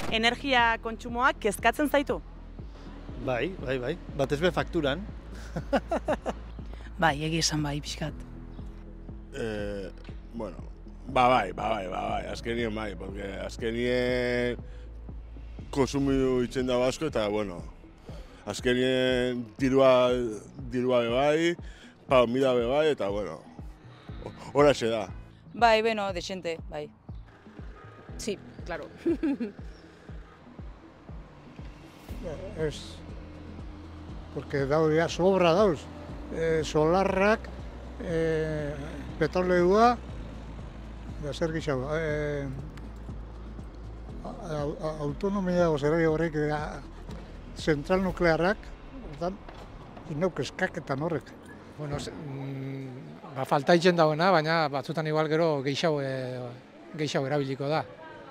Energia kontsumoak kezkatzen zaitu? Bai. Batez be fakturan. Bai, egia esan bai, pixkat. Bueno, bai. Azkenien bai, porque azkenien konsumidu itzen da asko eta, bueno, azkenien dirua bai, palomida bai, eta, bueno, horaxe da. Bai, beno, desente, bai. Sí, claro. Ez, porque daude sobra dauz. Solarrak, petroleua, da zer gixago, autonomia zerri horrek, zentral nuklearrak, inauk eskaketan horrek. Bueno, falta itzen dagoena, baina batzutan igual gero gehiago erabiliko da,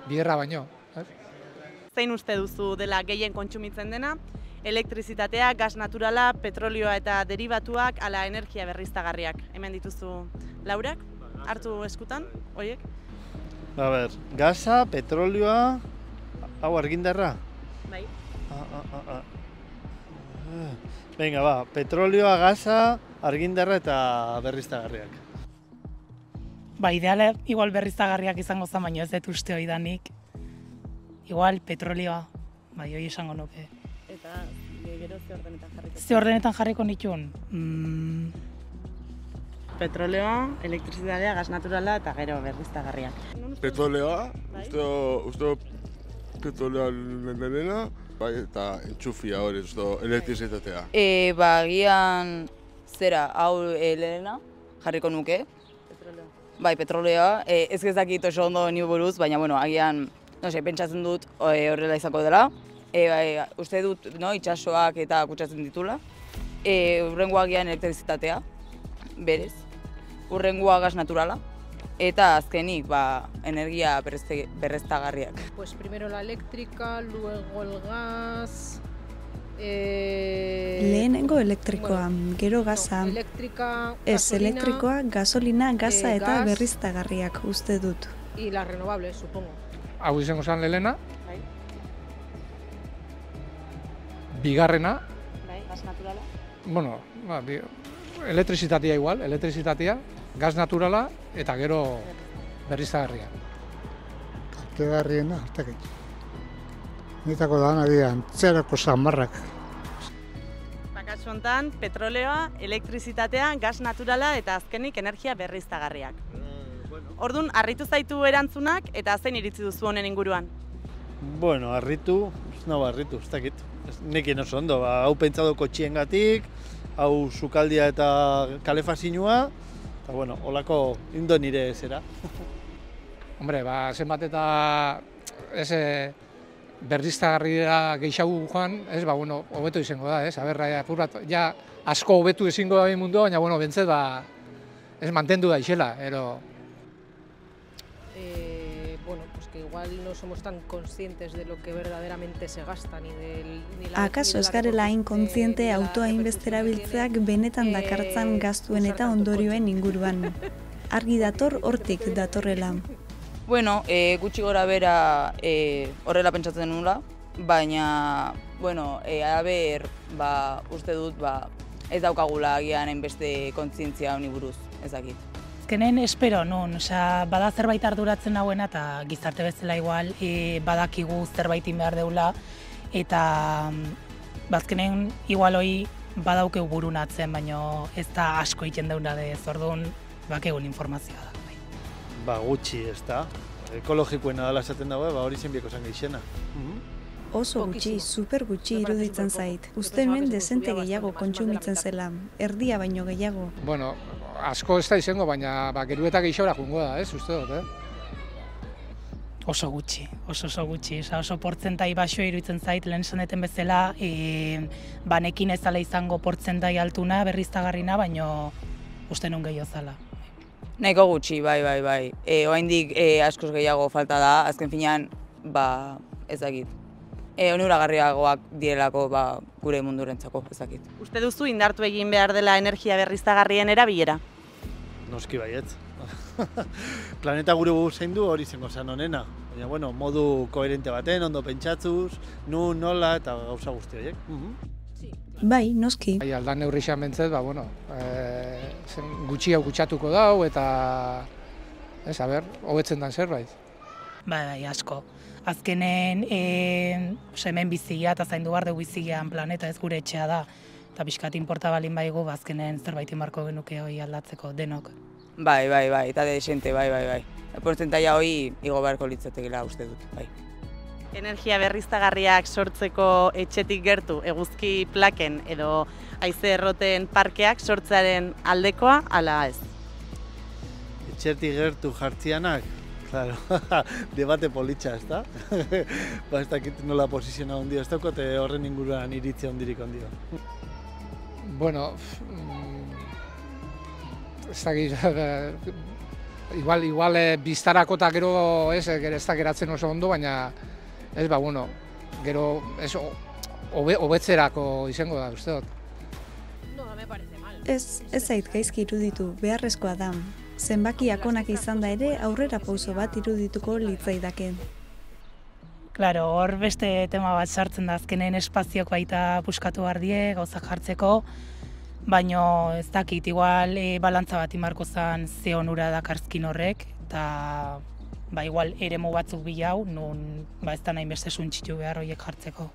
biderra baino. Zein uste duzu dela gehien kontsumitzen dena? Elektrizitatea, gas naturala, petrolioa eta derivatuak, ala energia berriztagarriak. Hemen dituzu laurak, hartu eskutan, horiek? A ber, gaza, petrolioa, hau argindarra? Bai. Venga, ba, petrolioa, gaza, argindarra eta berriztagarriak. Ba, ideale, igual berriztagarriak izango zen, baina ez dut uste hori danik. Igual petrolioa, bai, hori esango nuke. Eta gero ze ordenetan jarriko? Ze ordenetan jarriko nituen? Petrolioa, elektrizitatea, gas naturala eta gero berriztagarriak. Petroleoa, uste petroleoa lehena, bai, eta entxufia hori, uste elektrizitatea. Gian zera, hau lehena, jarriko nuke. Petrolioa. Bai, petroleoa, ez gezakit oso ondo ni buruz, baina, bueno, agian, pentsatzen dut horrela izako dela. Uste dut, itxasoak eta kutsatzen ditula. Urrengoa agian elektrizitatea, berez. Urrengoa gas naturala. Eta azkenik, energia berreztagarriak. Pues primero la eléctrica, luego el gas... Lehenengo elektrikoa, gero gaza. Eléctrica, ez, gasolina, elektrikoa, gasolina, gaza eta gas, berriztagarriak uste dut. y las renovables, supongo. Hau izango zen lehena, Bai, bigarrena, bai, gas naturala. bueno, elektrizitatea igual, gas naturala eta gero berriztagarria. Kaltegarriena, hartakit. Nitako da dira, antzerako zamarrak. Kasu hontan, petroleoa, elektrizitatea, gas naturala eta azkenik energia berriztagarriak. Orduan, harritu zaitu erantzunak eta zein iritzi duzu honen inguruan? Bueno, harritu, ez dakit. Nekin oso ondo, hau pentsatu kotxiengatik, hau sukaldia eta kalefazinua, eta bueno, holako indo nire zera. Hombre, zenbat eta berriztagarria gehiago joan, hobeto izango da, ja asko hobetu ezingo da mundu, baina, bentzet, ez mantendu da izela, Bueno, pues que igual no somos tan conscientes de lo que verdaderamente se gasta, ni la... Akaso ez garela hain kontziente autoa hainbesterabiltzeak benetan dakartzan gastuen eta ondorioen inguruan. Argi dator hortik datorrela. Bueno, gutxi gora bera horrela pentsatzen nula, baina, araber, uste dut, ez daukagula agian hainbeste kontzientzia honi buruz, ez dakit. Azkenen espero nun, bada zerbait arduratzen hauena eta gizarte bezala igual badakigu zerbaitin behar deula eta azkenen igual hori badaukeu burunatzen, baina ez da asko egiten deuna ez, orduan bakegun informazioa da. Gutxi, ez da. Ekologikoena dela esaten dago, hori zenbieko zen geixena. Oso gutxi, super gutxi iruditzen zait. Uste nuen dezente gehiago kontsumitzen zela, erdia baino gehiago. Bueno, asko ez da izango, baina gero eta gehiago jungo da, uste dut, Oso gutxi, oso gutxi. Oso portzentai baxo iruditzen zait, lehen esaneten bezala, banekin ez dela izango portzentai altuna, berriztagarrina, baino uste nun gehiago zala. Nahiko gutxi, bai. Oraindik askoz gehiago falta da, azken finean, ez dakit. Onuragarriagoak direlako gure mundurentzako, ez dakit. Uste duzu indartu egin behar dela energia berriztagarrien erabilera? Noski baietz. Planeta gure zein du hori zengo zen onena. Baina, bueno, modu koherente baten, ondo pentsatzuz, nola eta gauza guzti horiek. Bai, noski. Bai, aldan neurrixan bentzet, bueno, gutxi hau kutsatuko dau eta, hobetzen dan zerbait. Bai, asko. Azkenen, hemen bizia eta zaindu behar dugu bizian planeta ez gure etxea da. Eta pixkat inporta balin baigu, azkenen zerbait inbarko genuke hori aldatzeko denok. Bai, eta desente, bai. Portzentaia hori igo beharko litzatekela uste dut, bai. Energia berriztagarriak sortzeko etxetik gertu eguzki plaken edo haize erroteen parkeak sortzearen aldekoa ala ez? Etxetik gertu jartzianak, claro, debate politxa, ez da? Ez dakit nola posiziona ondio, ez dakote horren inguruan iritzia ondirik ondio. Bueno, ez dakit, igual biztarako eta gero ez da geratzen oso ondo, baina ez gero hobetzerako izango da, uste dut. No, me parece mal. Ez zait gaizki iruditu, beharrezkoa da. Zenbakiak onak izan da ere aurrera pauso bat irudituko litzaidake. Claro, hor beste tema bat sartzen da azkenen espazioak baita puskatu behar die, gauzak jartzeko, baino ez dakit, igual balantza bat imarko zen ze onura dakarzkin horrek, eta igual eremu batzuk bilau, nun ez da nahi beste suntxitu behar horiek jartzeko.